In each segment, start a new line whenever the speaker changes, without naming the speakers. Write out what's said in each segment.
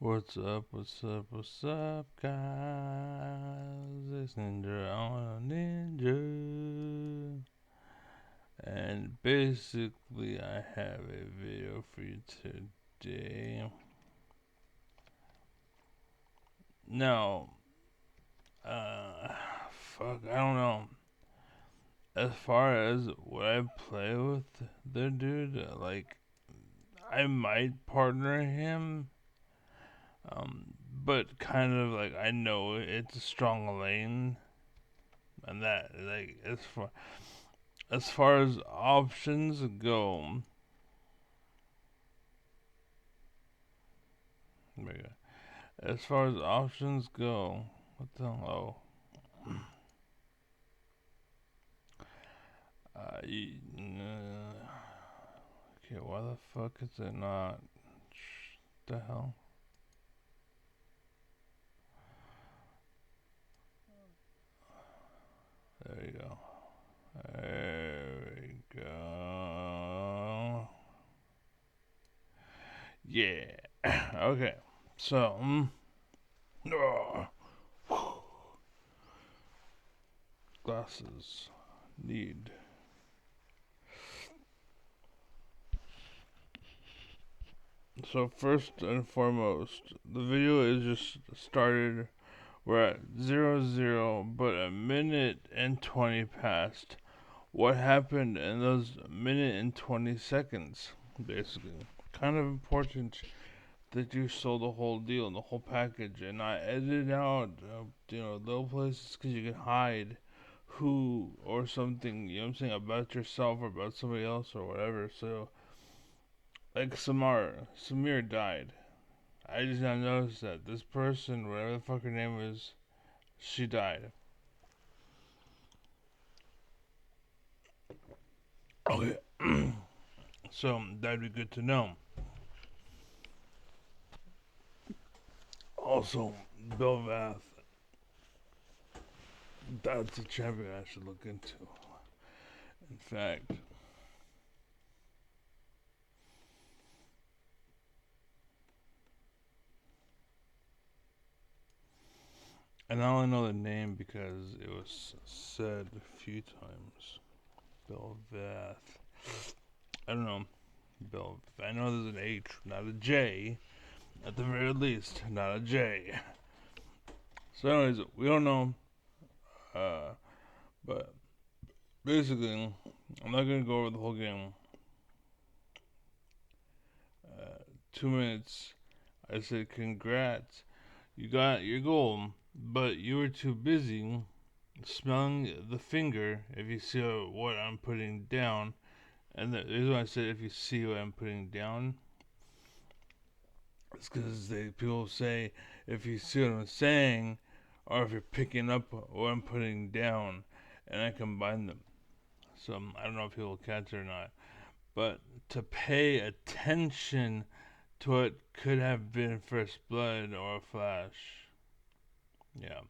What's up, guys? It's Ninja on Ninja. And basically, I have a video for you today. Now, uh, I don't know. As far as what I play with the dude, I might partner him. But kind of like I know it's a strong lane, and that like as far as options go, as far as options go, what the hell? Oh, okay, why the fuck is it not? The hell? There you go. There we go. Yeah. Okay. So, oh, glasses need. So first and foremost, the video is just started. We're at 00, but a minute and 20 passed. What happened in those minute and 20 seconds, basically? Kind of important that you sold the whole deal, the whole package, and not edit out, little places because you can hide who or something, you know what I'm saying, about yourself or about somebody else or whatever. So, like Samir died. I just now noticed that this person, whatever the fuck her name is, she died. Okay. So that'd be good to know. Also, Belvath, that's a champion I should look into. In fact, and I only know the name because it was said a few times. Belvath. I don't know. Belvath. I know there's an H, not a J. At the very least, not a J. So, anyways, we don't know. Uh, but basically, I'm not gonna go over the whole game. 2 minutes. I said, congrats. You got your goal, but you were too busy smelling the finger. If you see what I'm putting down, and the reason why I said if you see what I'm putting down, it's because people say if you see what I'm saying, or if you're picking up what I'm putting down, and I combine them. So I don't know if people catch it or not, but to pay attention to what could have been first blood or a flash. Yeah.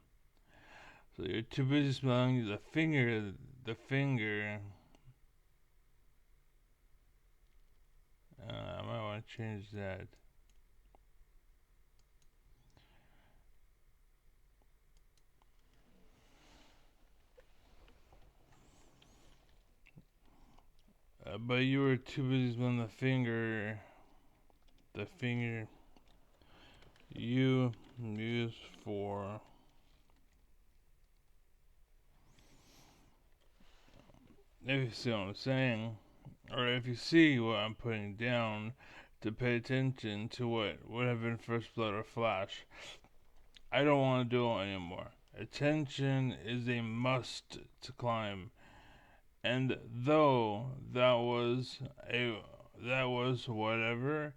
So you're too busy smelling the finger. The finger. I might want to change that. But you were too busy smelling the finger. The finger you use for. If you see what I'm saying, or if you see what I'm putting down, to pay attention to what would have been first blood or flash. I don't want to do it anymore. Attention is a must to climb. And though that was whatever,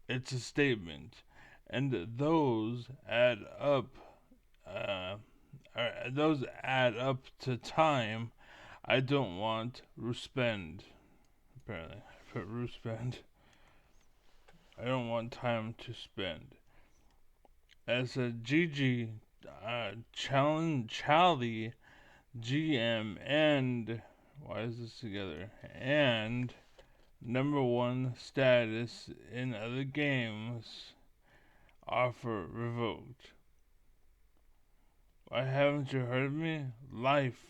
it's a statement. And uh, those add up to time. I don't want Ruspend. Apparently, I put Ruspend. I don't want time to spend. As a GG Charlie GM and why is this together? And number one status in other games. Offer revoked. Why haven't you heard of me? Life.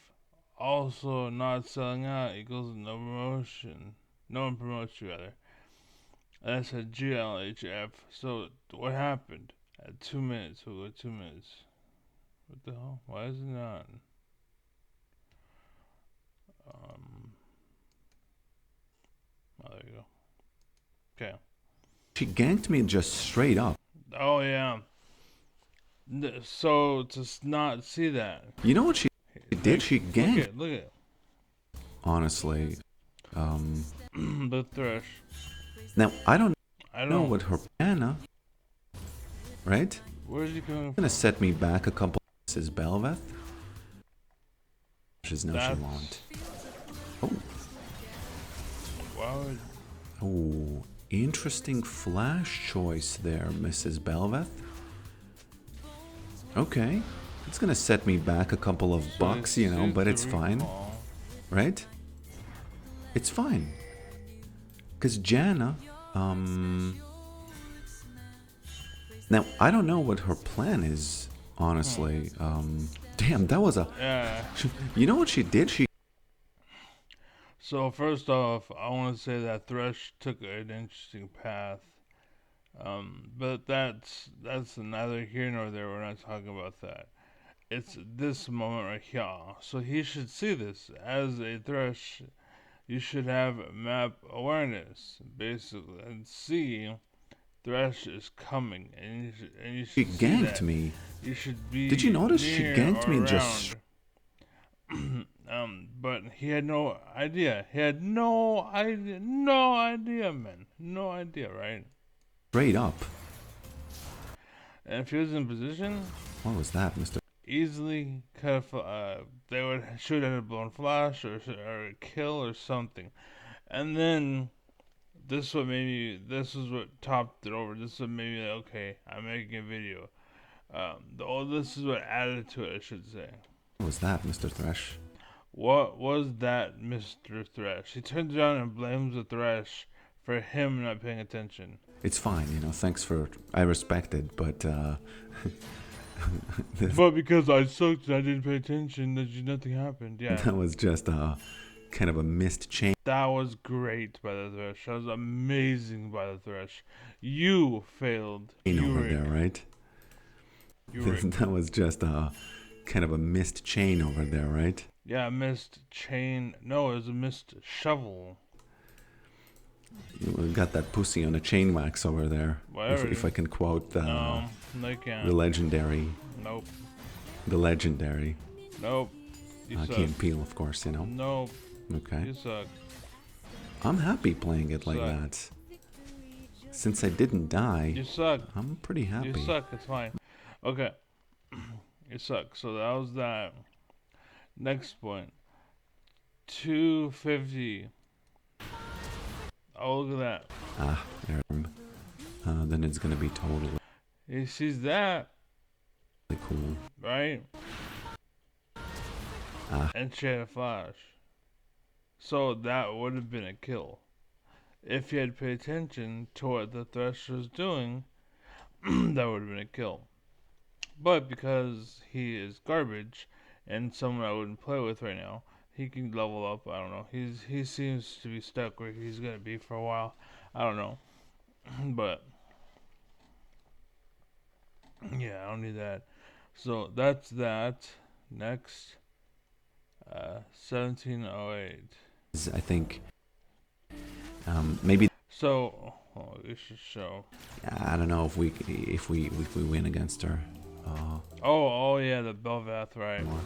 Also, not selling out equals no promotion. No one promotes you, rather. That's a GLHF. So, what happened? At 2 minutes. We'll go 2 minutes. What the hell? Why is it not? Um, oh, there you go. Okay.
She ganked me just straight up.
Oh, yeah. So, to not see that.
You know what she did? She
Look
ganked.
at, look at.
Honestly,
The Thresh.
now I don't
I
know
don't.
what her Anna, right?
Where's he coming from?
Gonna set me back a couple. Mrs. Belveth. She's no, she
That's-
won't. Oh,
Why would.
oh, interesting flash choice there, Mrs. Belveth. Okay, it's gonna set me back a couple of bucks, you know, but it's fine, right? It's fine. Cause Janna, now I don't know what her plan is, honestly. Damn, that was a.
Yeah.
You know what she did? She.
So first off, I want to say that Thresh took an interesting path, but that's neither here nor there. We're not talking about that. It's this moment right here. So he should see this as a Thresh. You should have map awareness basically and see Thresh is coming, and you
She
should see
ganked
that.
me.
You should be.
Did you notice she
near
ganked
or
me just
around. But he had no idea. He had no idea. No idea, man. No idea, right?
straight up?
And if he was in position,
What was that, Mr.
easily could have. They would shoot at a blown flash or a kill or something. And then this is what made me. This is what topped it over. This is what made me like, okay, I'm making a video. This is what added to it, I should say.
What was that, Mr. Thresh?
What was that, Mr. Thresh? He turns around and blames the Thresh for him not paying attention.
It's fine, you know. Thanks for. I respect it, but
But because I sucked and I didn't pay attention, nothing happened. Yeah,
that was just a kind of a missed chain
that was great by the Thresh. That was amazing by the Thresh. You failed.
over there, right?
You were,
That was just a kind of a missed chain over there, right?
yeah, missed chain. No, it was a missed shovel.
You got that pussy on a chain wax over there.
Whatever.
If I can quote
No, you can't.
the legendary,
Nope. Nope. You suck.
Key and Peele, of course, you know.
Nope.
Okay.
You suck.
I'm happy playing it like
Suck.
that. Since I didn't die,
You suck.
I'm pretty happy.
You suck. It's fine. Okay. You suck. So that was that. Next point. 250. Oh, look at that.
Ah, there. Then it's gonna be totally
He sees that,
cool.
right?
Ah.
And she had a flash. So that would have been a kill. If he had paid attention to what the Thresh was doing, that would have been a kill. But because he is garbage and someone I wouldn't play with right now, he can level up. I don't know. He seems to be stuck where he's gonna be for a while. I don't know. But yeah, I don't need that. So that's that. Next, 1708.
I think maybe
So this should show.
I don't know if we win against her.
Oh yeah, the Belvath, right?
More.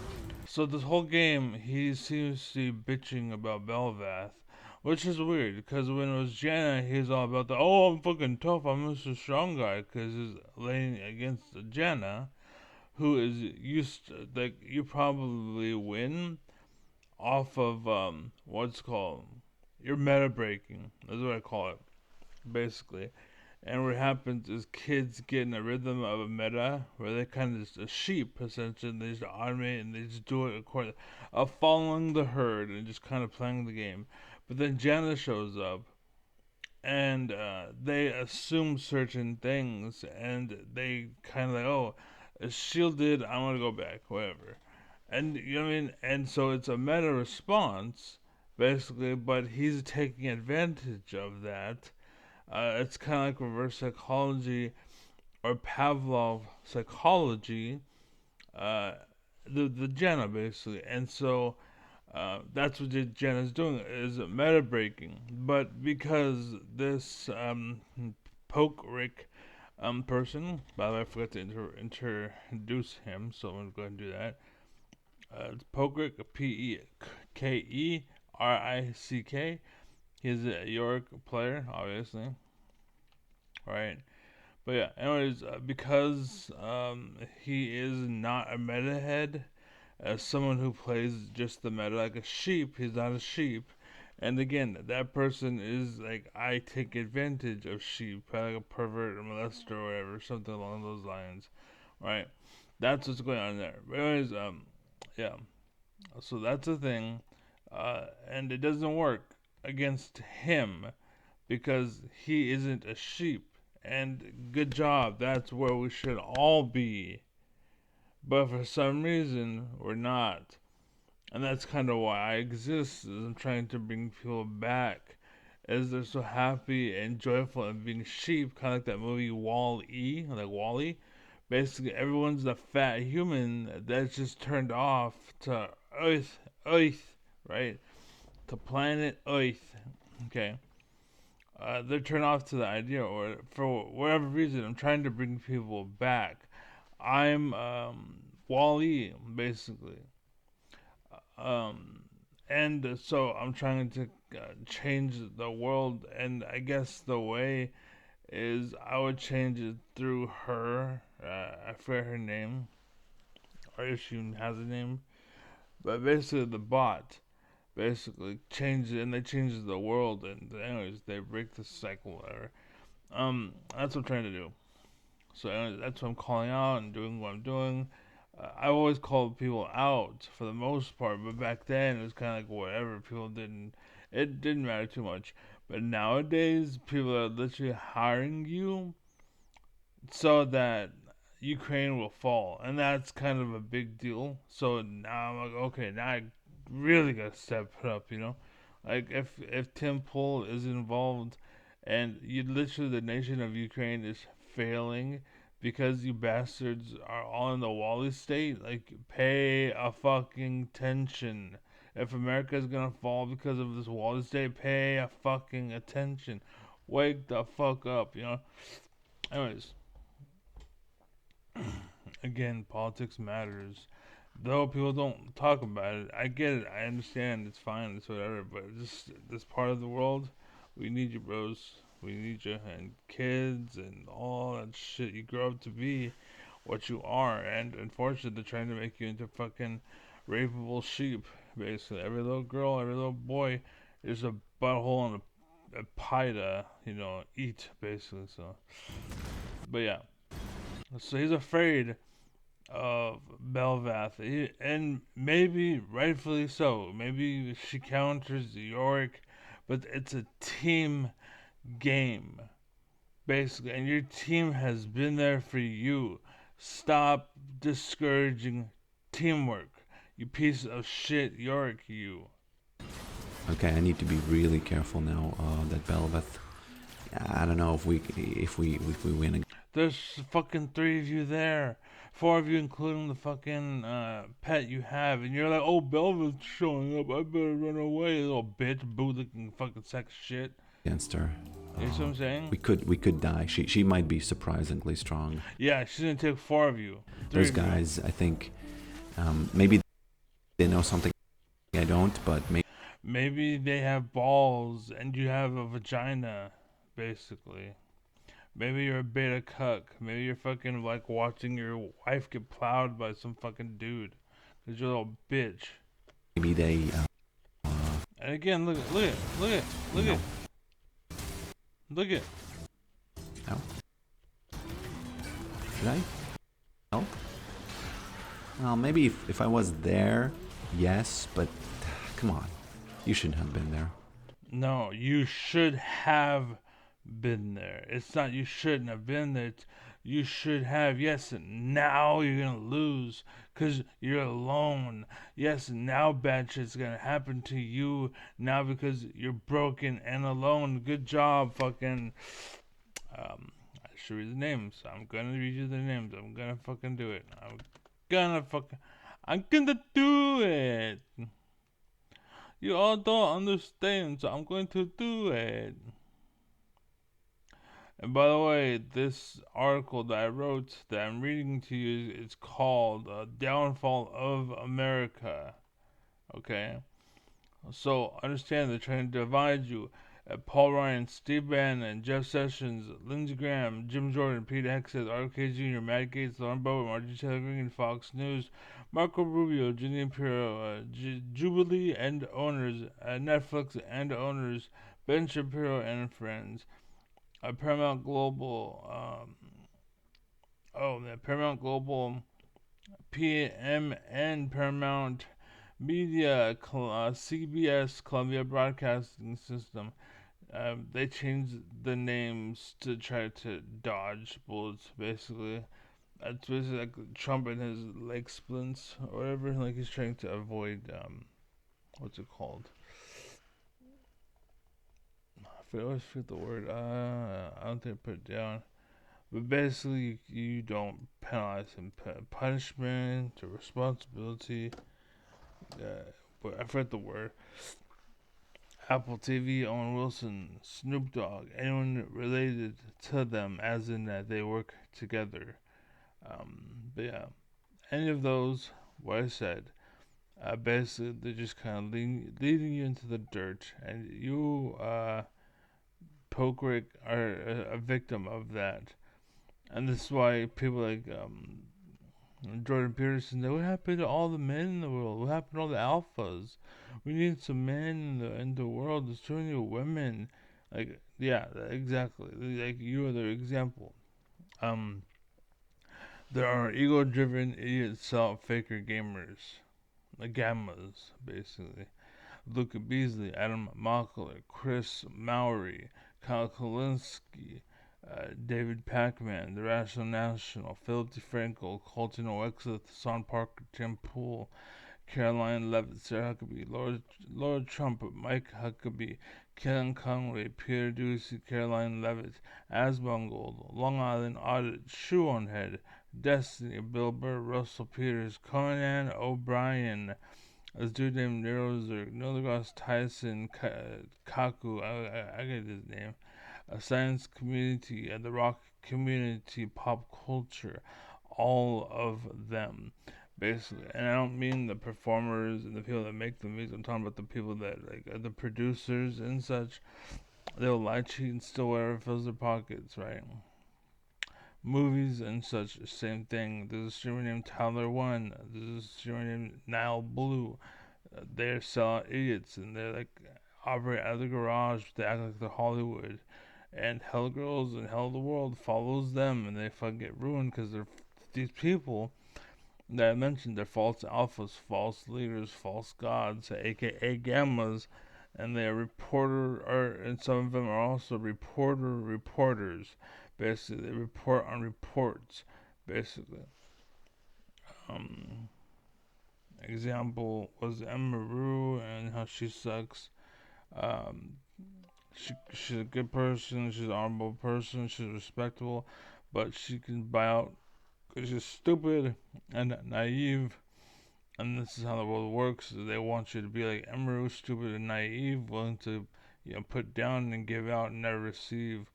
So this whole game, he seems to be bitching about Belvath, which is weird because when it was Janna, he's all about the I'm fucking tough, I'm Mr. Strong Guy, because he's laying against Janna, who is used to, like, you probably win off of what's called your meta breaking. That's what I call it, basically. And what happens is kids get in a rhythm of a meta where they kind of just a sheep essentially. And they just automate and they just do it according of following the herd and just kind of playing the game. But then Janna shows up and they assume certain things, and they kind of like, oh, shielded, I'm gonna go back, whatever. And you know what I mean? And so it's a meta response, basically, but he's taking advantage of that. It's kind of like reverse psychology or Pavlov psychology, uh, the Jenna basically. And so that's what Jenna's doing, is meta breaking. But because this Poke Rick person, by the way, I forgot to introduce him, so I'm going to go ahead and do that. It's Pokerick, Pekerick. He's a York player, obviously. Right. But yeah, anyways, because he is not a meta head, as someone who plays just the meta like a sheep, he's not a sheep. And again, that person is like, I take advantage of sheep, like a pervert or molester or whatever, something along those lines, right? That's what's going on there. But anyways, yeah. So that's the thing, and it doesn't work against him because he isn't a sheep. And good job, that's where we should all be. But for some reason, we're not. And that's kind of why I exist, is I'm trying to bring people back. As they're so happy and joyful and being sheep, kind of like that movie Wall-E, like Wall-E. Basically, everyone's a fat human that's just turned off to Earth, right? To planet Earth, okay? They're turned off to the idea, or for whatever reason, I'm trying to bring people back. I'm Wall-E, basically. Um, and so I'm trying to change the world, and I guess the way is I would change it through her. I forget her name, or if she has a name, but basically the bot basically changes it, and they change the world, and anyways they break the cycle, whatever. That's what I'm trying to do. So anyways, that's what I'm calling out and doing what I'm doing. I always called people out for the most part, but back then it was kind of like whatever. People didn't. It didn't matter too much. But nowadays, people are literally hiring you so that Ukraine will fall, and that's kind of a big deal. So now I'm like, okay, now I really gotta step it up, you know. Like if Tim Pool is involved, and you literally the nation of Ukraine is failing because you bastards are all in the Wally state, like pay a fucking attention. If America is gonna fall because of this Wally state, pay a fucking attention. Wake the fuck up, you know. Anyways, again, politics matters. Though people don't talk about it, I get it. I understand. It's fine. It's whatever. But just this part of the world, we need you, bros. We need you, and kids and all that shit. You grow up to be what you are, and unfortunately, they're trying to make you into fucking rapeable sheep. Basically, every little girl, every little boy is a butthole and a pie to eat. Basically, so. But yeah, so he's afraid of Belvath, and maybe rightfully so. Maybe she counters Yorick, but it's a team game, basically, and your team has been there for you. Stop discouraging teamwork, you piece of shit, Yorick, you.
Okay, I need to be really careful now. That Belvath. I don't know if we win again.
There's fucking 3 of you there. 4 of you, including the fucking pet you have, and you're like, oh, Belva's showing up. I better run away, little bitch, bootlicking fucking sex shit.
Against her.
You know what I'm saying?
We could die. She might be surprisingly strong.
Yeah, she's gonna take 4 of you.
Those guys, I think, maybe they know something I don't, but
maybe they have balls and you have a vagina, basically. Maybe you're a beta cuck. Maybe you're fucking like watching your wife get plowed by some fucking dude. Cause you're a little bitch.
maybe they.
And again, look at.
No. Should I help? Well, maybe if I was there, yes, but come on, you shouldn't have been there.
No, you should have been there. It's not you shouldn't have been there. It's, you should have. Yes, now you're gonna lose because you're alone. Yes, now bad shit's gonna happen to you now because you're broken and alone. Good job, fucking. I should read the names. I'm gonna read you the names. I'm gonna fucking do it. I'm gonna do it. You all don't understand, so I'm going to do it. And by the way, this article that I wrote that I'm reading to you is called Downfall of America. Okay? So understand they're trying to divide you. Paul Ryan, Steve Bannon, Jeff Sessions, Lindsey Graham, Jim Jordan, Peter Hegseth, RK Jr., Matt Gaetz, Lauren Boebert, Margie Taylor Greene, Fox News, Marco Rubio, Ginny Imperial, Jubilee and owners, Netflix and owners, Ben Shapiro and friends, Paramount Global, Paramount Global, PMN, Paramount Media, CBS, Columbia Broadcasting System. They changed the names to try to dodge bullets, basically. That's basically like Trump and his leg splints or whatever. Like he's trying to avoid, what's it called? I always forget the word. I don't think I put it down. But basically, you don't penalize him. Punishment or responsibility. But I forget the word. Apple TV, Owen Wilson, Snoop Dogg, anyone related to them, as in that they work together. But yeah, any of those, what I said, basically they're just kind of leading you into the dirt, and you, Pokerick, are a victim of that. And this is why people like Jordan Peterson say, what happened to all the men in the world? What happened to all the alphas? We need some men in the world. There's too many women. Like, yeah, exactly. Like, you are the example. Um, there are ego-driven idiot self-faker gamers. The gammas, basically. Luca Beasley, Adam Mockler, Chris Mowry, Kyle Kalinske, David Pacman, The Rational National, Philip DeFranco, Colton O'Exleth, Son Parker, Tim Pool, Caroline Levitt, Sarah Huckabee, Laura Trump, Mike Huckabee, Kellen Conway, Peter Ducey, Caroline Levitt, Asmongold, Long Island Audit, Shoe on Head, Destiny, Bill Burr, Russell Peters, Conan O'Brien, this dude named Nero Zerg, Neil deGrasse Tyson, Kaku, I get his name, a science community, and the rock community, pop culture, all of them, basically. And I don't mean the performers and the people that make the music. I'm talking about the people that like are the producers and such. They'll lie, cheat, and steal whatever fills their pockets, right? Movies and such, same thing. There's a streamer named Tyler One. There's a streamer named Nile Blue. They're selling idiots, and they're like operate out of the garage. They act like they're Hollywood, and Hell Girls and Hell of the World follows them, and they fucking get ruined because they're these people that I mentioned. They're false alphas, false leaders, false gods, aka gammas, and they're and some of them are also reporters. Basically, they report on reports. Basically, um, example was Emma Rue and how she sucks. Um, she's a good person. She's an honorable person. She's respectable, but she can buy out because she's stupid and naive. And this is how the world works. They want you to be like Emeru, stupid and naive, willing to, put down and give out and never receive.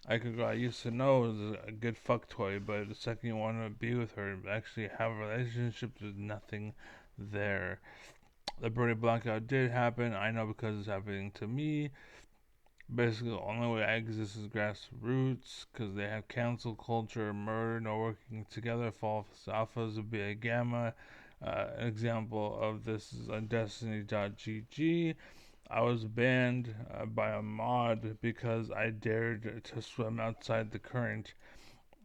Like a girl I used to know was a good fuck toy, but the second you want to be with her and actually have a relationship, there's nothing there. The Bernie blackout did happen. I know because it's happening to me. Basically, the only way I exist is grassroots because they have cancel culture, murder, no working together. False alphas would be a gamma. An example of this is on Destiny.gg. I was banned by a mod because I dared to swim outside the current.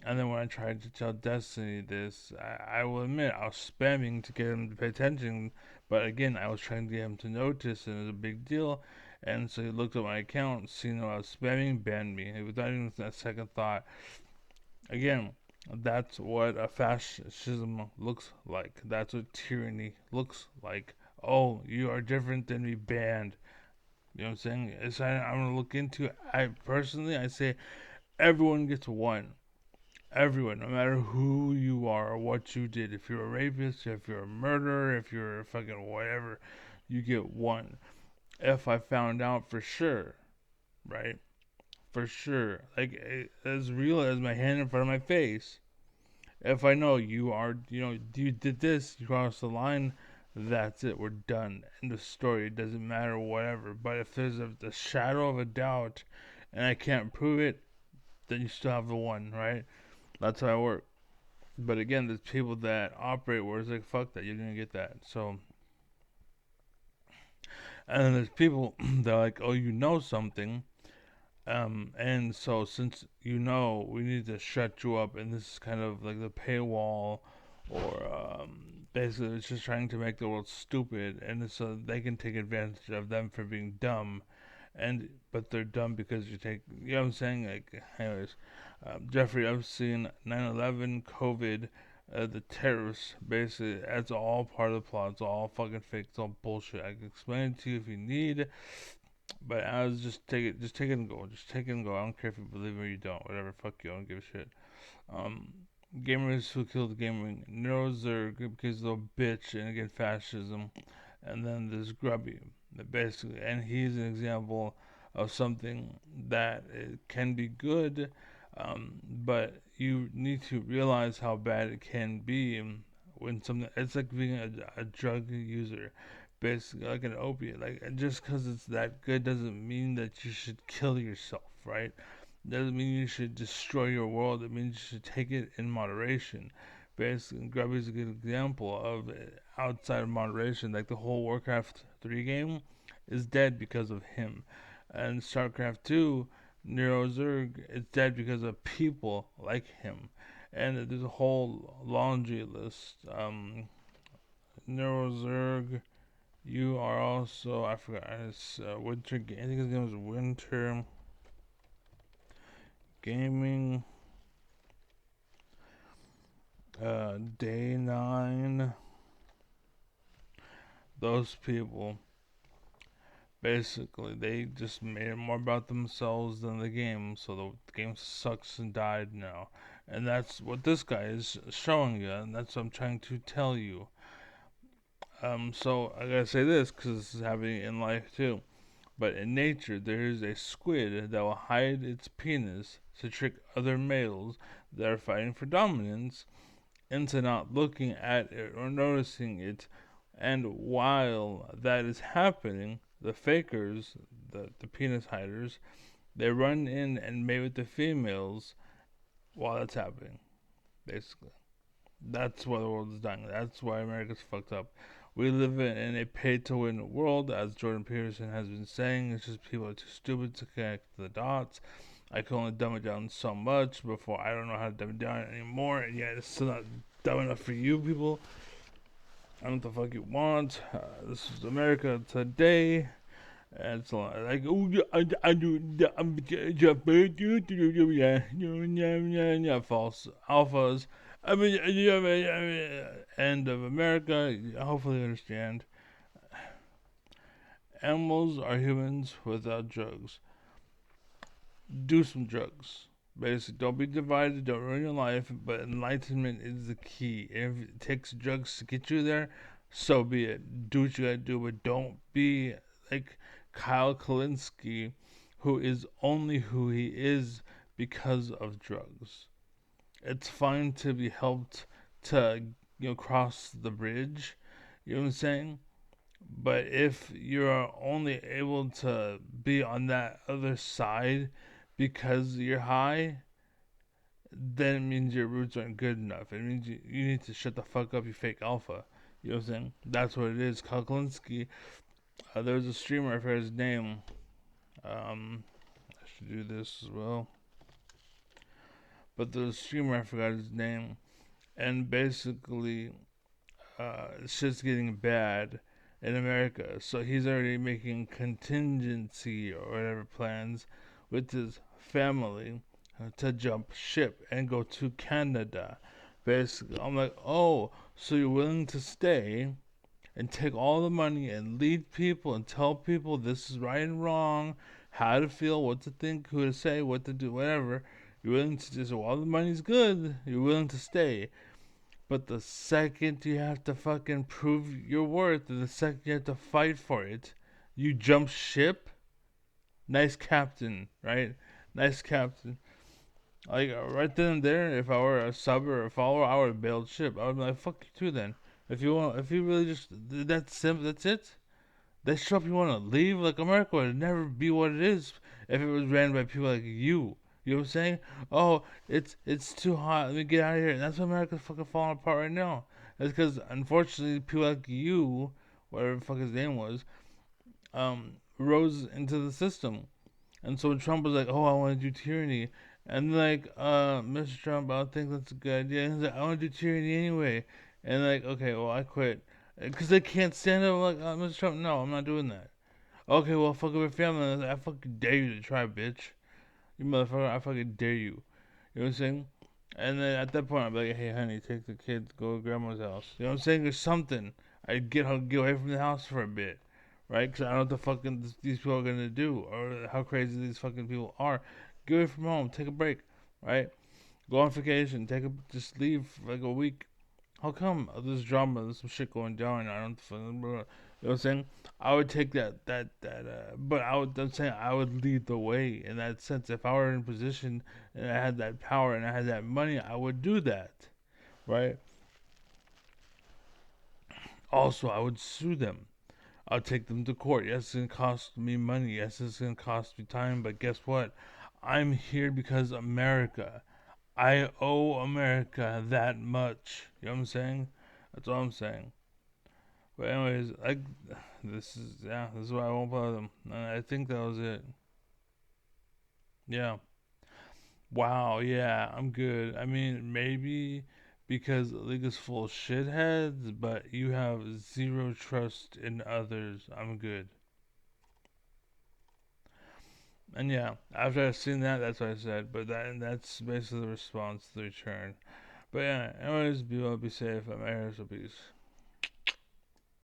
And then when I tried to tell Destiny this, I will admit I was spamming to get him to pay attention. But again, I was trying to get him to notice, and it was a big deal. And so he looked at my account, seen that I was spamming, banned me without even a second thought. Again, that's what a fascism looks like. That's what tyranny looks like. Oh, you are different than me, banned. You know what I'm saying? It's I'm gonna look into. I personally, I say everyone gets one. Everyone, no matter who you are or what you did. If you're a rapist, if you're a murderer, if you're a fucking whatever, you get one. If I found out for sure, right? For sure, like as real as my hand in front of my face. If I know you are, you did this, you crossed the line, that's it. We're done. End of story. It doesn't matter, whatever. But if there's the shadow of a doubt, and I can't prove it, then you still have the one, right? That's how I work. But again, there's people that operate where it's like, fuck that, you're gonna get that. So, and then there's people that are like, oh, you know something, and so since you know, we need to shut you up, and this is kind of like the paywall, or basically it's just trying to make the world stupid, and so they can take advantage of them for being dumb, and but they're dumb because you know what I'm saying? Like, anyways, Jeffrey, I've seen 9/11, COVID, the terrorists. Basically, that's all part of the plot. It's all fucking fake. It's all bullshit. I can explain it to you if you need. But I was just take it and go. Just take it and go. I don't care if you believe it or you don't. Whatever, fuck you. I don't give a shit. Um, Gamers who killed gaming. Neurozerg because of a bitch, and again fascism. And then there's Grubby, basically, and he's an example of something that it can be good, but you need to realize how bad it can be when something. It's like being a drug user, basically like an opiate. Like just because it's that good doesn't mean that you should kill yourself, right? Doesn't mean you should destroy your world. It means you should take it in moderation. Basically, Grubby is a good example of outside of moderation. Like the whole Warcraft 3 game is dead because of him. And StarCraft 2, Nero Zerg is dead because of people like him. And there's a whole laundry list. Nero Zerg, you are also, I forgot, it's Winter, I think his name was Winter Gaming. Day 9. Those people, basically, they just made it more about themselves than the game, so the game sucks and died now. And that's what this guy is showing you, and that's what I'm trying to tell you. So I gotta say this, because this is happening in life too. But in nature, there is a squid that will hide its penis to trick other males that are fighting for dominance into not looking at it or noticing it. And while that is happening, the fakers, the penis hiders, they run in and mate with the females while that's happening, basically. That's why the world is dying. That's why America's fucked up. We live in a pay to win world, as Jordan Peterson has been saying. It's just people are too stupid to connect the dots. I can only dumb it down so much before I don't know how to dumb it down anymore, and yet it's still not dumb enough for you people. I don't know what the fuck you want. This is America today. And it's like, oh, I do, I'm Jeff, yeah, false alphas. I mean, end of America. Hopefully, you understand. Animals are humans without drugs. Do some drugs. Basically, don't be divided, don't ruin your life, but enlightenment is the key. If it takes drugs to get you there, so be it. Do what you gotta do, but don't be like Kyle Kalinske, who is only who he is because of drugs. It's fine to be helped to, cross the bridge, you know what I'm saying? But if you're only able to be on that other side because you're high, then it means your roots aren't good enough. It means you need to shut the fuck up, you fake alpha. You know what I'm saying? That's what it is. Kuklinski, there was a streamer, I forgot his name. I should do this as well. But the streamer, I forgot his name. And basically, it's just getting bad. in America. So he's already making contingency or whatever plans with his family to jump ship and go to Canada. Basically, I'm like, oh, so you're willing to stay and take all the money and lead people and tell people this is right and wrong, how to feel, what to think, who to say, what to do, whatever. You're willing to just, well, all the money's good, you're willing to stay. But the second you have to fucking prove your worth, and the second you have to fight for it, you jump ship. Nice captain, right? Nice captain. Like right then and there, if I were a sub or a follower, I would have bailed ship. I would be like, "Fuck you too." Then, if you really just that's simple, that's it. That shop you want to leave, like America would never be what it is if it was ran by people like you. You know what I'm saying? Oh, it's too hot. Let me get out of here. And that's why America's fucking falling apart right now. That's because unfortunately people like you, whatever the fuck his name was, rose into the system. And so when Trump was like, "Oh, I want to do tyranny," and like, Mr. Trump, I don't think that's a good idea. And he's like, "I want to do tyranny anyway," and like, okay, well, I quit because they can't stand up. Like, Mr. Trump, no, I'm not doing that. Okay, well, fuck with your family. And I fucking dare you to try, bitch. You motherfucker, I fucking dare you. You know what I'm saying? And then at that point, I'd be like, "Hey, honey, take the kids, go to grandma's house." You know what I'm saying? Or something. I'd get away from the house for a bit, right? Because I don't know what the fucking these people are gonna do or how crazy these fucking people are. Get away from home, take a break, right? Go on vacation, just leave for like a week. How come? There's drama, there's some shit going down. I don't fucking, you know what I'm saying? I would take but I'm saying I would lead the way in that sense. If I were in a position and I had that power and I had that money, I would do that, right? Also, I would sue them. I'll take them to court. Yes, it's gonna cost me money. Yes, it's gonna cost me time. But guess what? I'm here because America. I owe America that much. You know what I'm saying? That's all I'm saying. But anyways, this is why I won't play them. And I think that was it. Yeah. Wow. Yeah, I'm good. I mean, maybe because the league is full of shitheads, but you have zero trust in others. I'm good. And yeah, after I've seen that, that's what I said. But that's basically the response to the return. But yeah, anyways, be well, be safe. I'm Aries, peace.